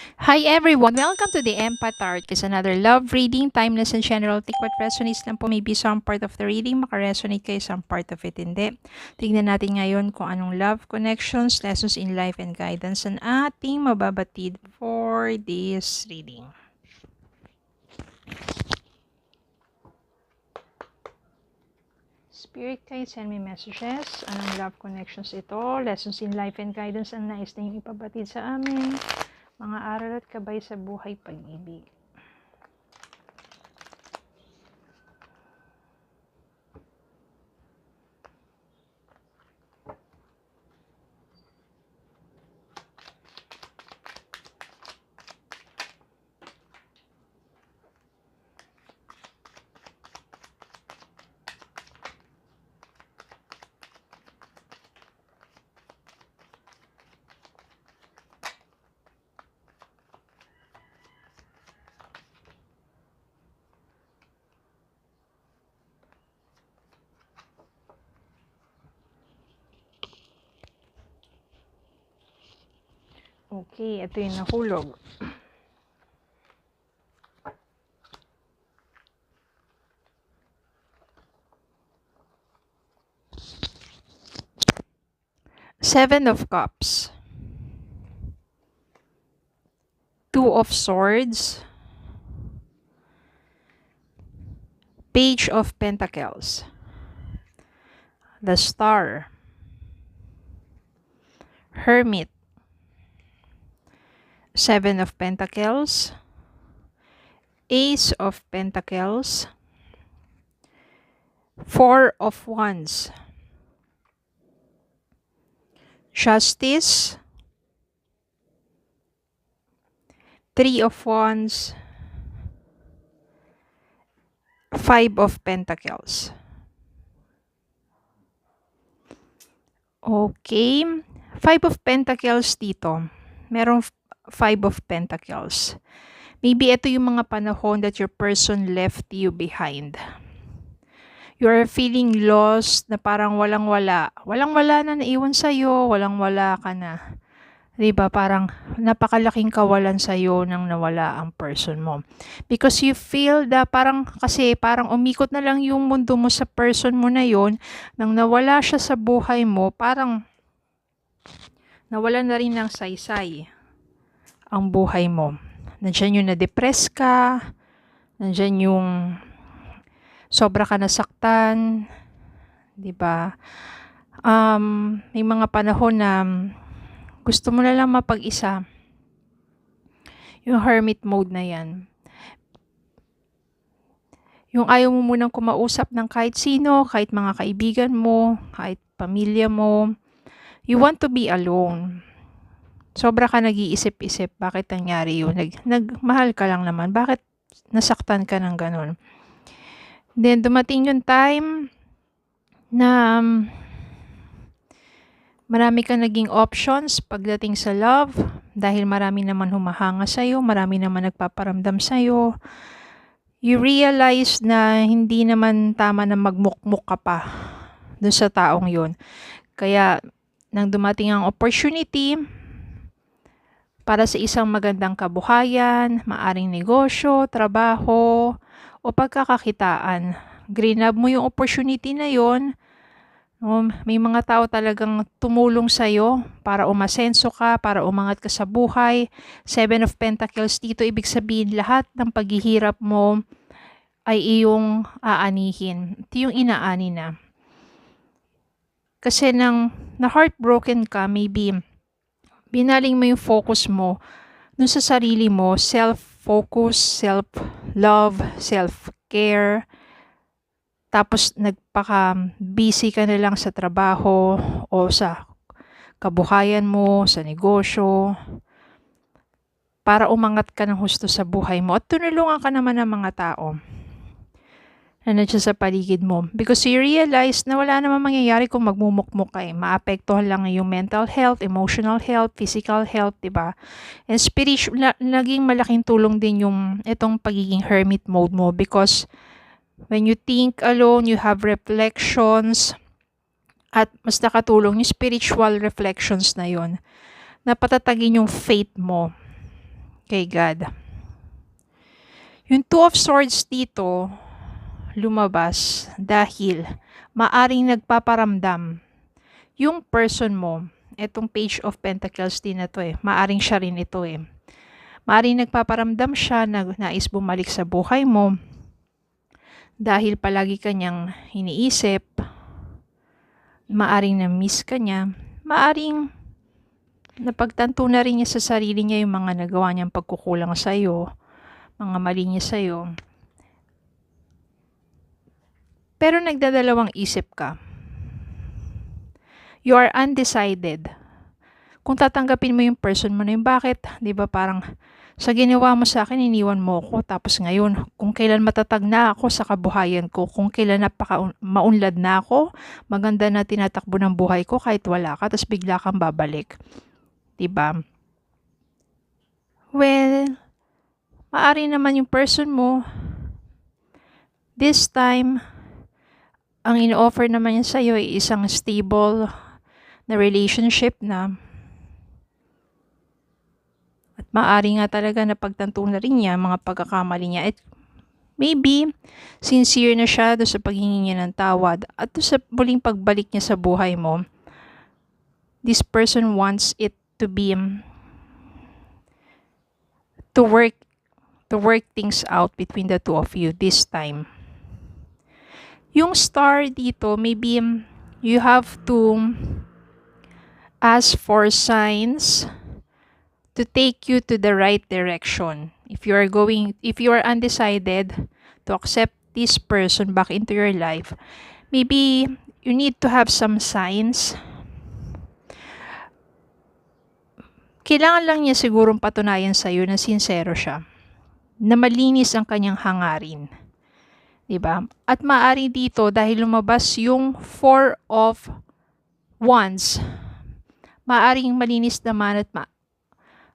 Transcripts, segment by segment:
Hi everyone! Welcome to the Empath Art. It's another love reading, timeless and general. Take what resonates lang po. Maybe some part of the reading makaresonate kayo, some part of it hindi. Tignan natin ngayon kung anong love connections, lessons in life and guidance ang ating mababatid for this reading. Spirit guide, send me messages. Anong love connections ito? Lessons in life and guidance ang nais na yung ipabatid sa amin. Mga aral at kabay sa buhay pag-ibig. Okay, ito yung nahulog. Seven of Cups. Two of Swords. Page of Pentacles. The Star. Hermit. Seven of Pentacles. Ace of Pentacles. Four of Wands. Justice. Three of Wands. Five of Pentacles. Okay. Five of Pentacles dito. Merong Five of Pentacles. Maybe ito yung mga panahon that your person left you behind. You are feeling lost na parang walang-wala. Walang-wala na naiwan sa'yo, walang-wala ka na. Diba? Parang napakalaking kawalan sa'yo nang nawala ang person mo. Because you feel that parang umikot na lang yung mundo mo sa person mo na yon. Nang nawala siya sa buhay mo, parang nawala na rin ng saysay ang buhay mo. Nandiyan yung na-depress ka, nandiyan yung sobra ka nasaktan, di ba? May mga panahon na gusto mo na lang mapag-isa. Yung hermit mode na yan. Yung ayaw mo munang kumausap ng kahit sino, kahit mga kaibigan mo, kahit pamilya mo. You want to be alone. Sobra ka nag-iisip-isip, bakit nangyari yun? Nagmahal ka lang naman, bakit nasaktan ka ng ganun? Then, dumating yung time na marami kang naging options pagdating sa love dahil marami naman humahanga sa'yo, marami naman nagpaparamdam sa'yo. You realize na hindi naman tama na magmukmuk ka pa dun sa taong yun. Kaya, nang dumating ang opportunity para sa isang magandang kabuhayan, maaring negosyo, trabaho, o pagkakakitaan, grab mo yung opportunity na yon. May mga tao talagang tumulong sa'yo para umasenso ka, para umangat ka sa buhay. Seven of Pentacles dito, ibig sabihin lahat ng paghihirap mo ay iyong aanihin. Ito yung inaani na. Kasi nang na-heartbroken ka, maybe binaling mo yung focus mo dun sa sarili mo, self-focus, self-love, self-care. Tapos nagpaka-busy ka na lang sa trabaho o sa kabuhayan mo, sa negosyo, para umangat ka ng husto sa buhay mo at tunulungan ka naman ng mga tao na nandiyan sa paligid mo. Because you realize na wala namang mangyayari kung magmumukmuk ka. Maapektuhan lang yung mental health, emotional health, physical health, diba? And spiritual, naging malaking tulong din yung itong pagiging hermit mode mo because when you think alone, you have reflections at mas nakatulong yung spiritual reflections na yon na patatagin yung faith mo. kay God. Yung Two of Swords dito, lumabas dahil maaring nagpaparamdam yung person mo. Etong Page of Pentacles din na to maaring siya rin ito Maaring nagpaparamdam siya na nais bumalik sa buhay mo dahil palagi kanyang iniisip. Maaring na-miss ka niya. Maaring napagtanto na rin niya sa sarili niya yung mga nagawa niyang pagkukulang sa iyo, mga mali niya sa iyo. Pero nagdadalawang isip ka. You are undecided. Kung tatanggapin mo yung person mo na yung bakit, di ba parang sa ginawa mo sa akin, iniwan mo ko. Tapos ngayon, kung kailan matatag na ako sa kabuhayan ko, kung kailan maunlad na ako, maganda na tinatakbo ng buhay ko kahit wala ka, tapos bigla kang babalik. Diba? Well, maari naman yung person mo, this time, ang ino-offer naman niya sa'yo ay isang stable na relationship na at maari nga talaga na pagtanto na rin niya mga pagkakamali niya. At maybe, sincere na siya doon sa paghingi niya ng tawad at doon sa muling pagbalik niya sa buhay mo. This person wants it to be to work things out between the two of you this time. Yung star dito, maybe you have to ask for signs to take you to the right direction. If you are undecided to accept this person back into your life, maybe you need to have some signs. Kailangan lang niya sigurong patunayan sa iyo na sincero siya, na malinis ang kanyang hangarin. Diba? At maari dito dahil lumabas yung Four of Wands, maaring malinis naman at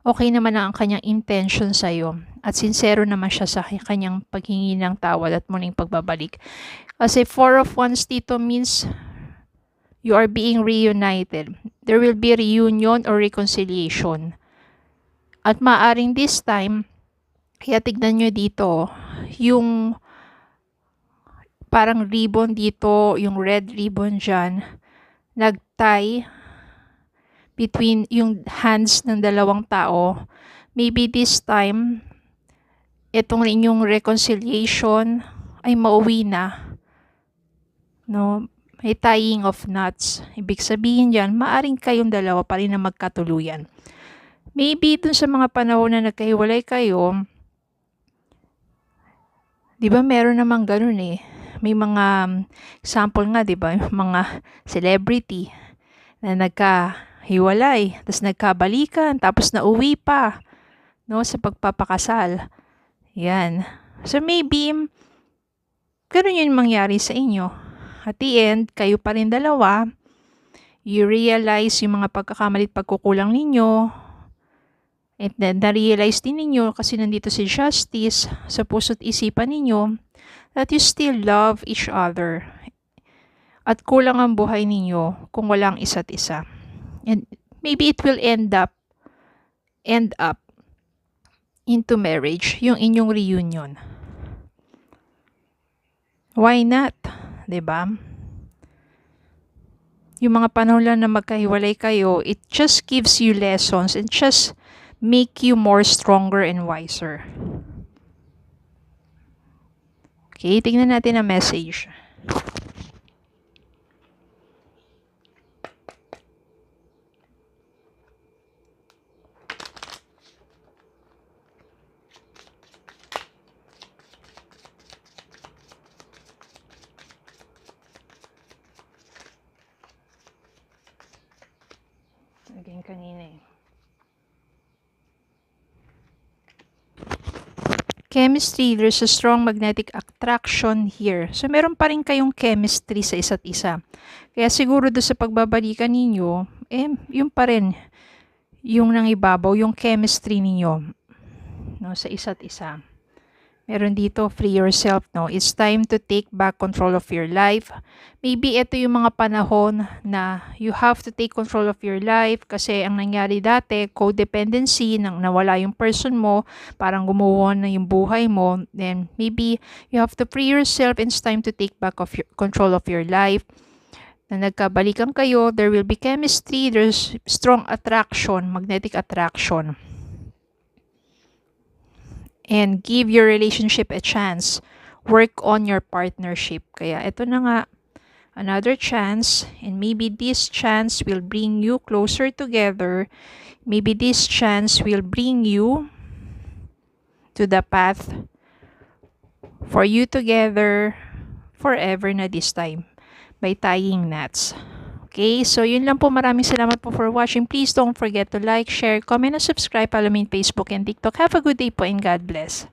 okay naman ang kanyang intention sa iyo at sincero naman siya sa kanyang paghingi ng tawad at muling pagbabalik. Kasi Four of Wands dito means you are being reunited. There will be reunion or reconciliation. At maaring this time, kaya tignan nyo dito, yung parang ribbon dito, yung red ribbon dyan, nag-tie between yung hands ng dalawang tao. Maybe this time, itong inyong reconciliation ay mauwi na. No? May tying of knots. Ibig sabihin dyan, maaring kayong dalawa pa rin na magkatuluyan. Maybe dun sa mga panahon na nagkahiwalay kayo, di ba meron namang ganun May mga example nga, di ba? Mga celebrity na nagkahiwalay, tapos nagkabalikan, tapos nauwi pa, no, sa pagpapakasal. Yan. So maybe, ganun yung mangyari sa inyo. At the end, kayo pa rin dalawa, you realize yung mga pagkakamalit pagkukulang ninyo, and then na-realize din ninyo kasi nandito si Justice sa puso't isipan ninyo that you still love each other. At kulang ang buhay ninyo kung walang isa't isa. And maybe it will end up into marriage, yung inyong reunion. Why not? Diba? Yung mga panahon lang na magkahiwalay kayo, it just gives you lessons and just make you more stronger and wiser. Okay, tingnan natin ang message. Again, kanina Chemistry, there's a strong magnetic attraction here. So, meron pa rin kayong chemistry sa isa't isa. Kaya siguro doon sa pagbabalikan ninyo, yung pa rin, yung nangibabaw, yung chemistry ninyo, no, sa isa't isa. Meron dito, free yourself, no? It's time to take back control of your life. Maybe ito yung mga panahon na you have to take control of your life kasi ang nangyari dati, codependency, nang nawala yung person mo, parang gumuho na yung buhay mo, then maybe you have to free yourself and it's time to take back of your control of your life. Na nagkabalikan kayo, there will be chemistry, there's strong attraction, magnetic attraction. And give your relationship a chance. Work on your partnership. Kaya ito na nga, another chance, and maybe this chance will bring you closer together. Maybe this chance will bring you to the path for you together forever na this time by tying knots. Okay, so yun lang po. Maraming salamat po for watching. Please don't forget to like, share, comment, and subscribe. Follow me on Facebook and TikTok. Have a good day po and God bless.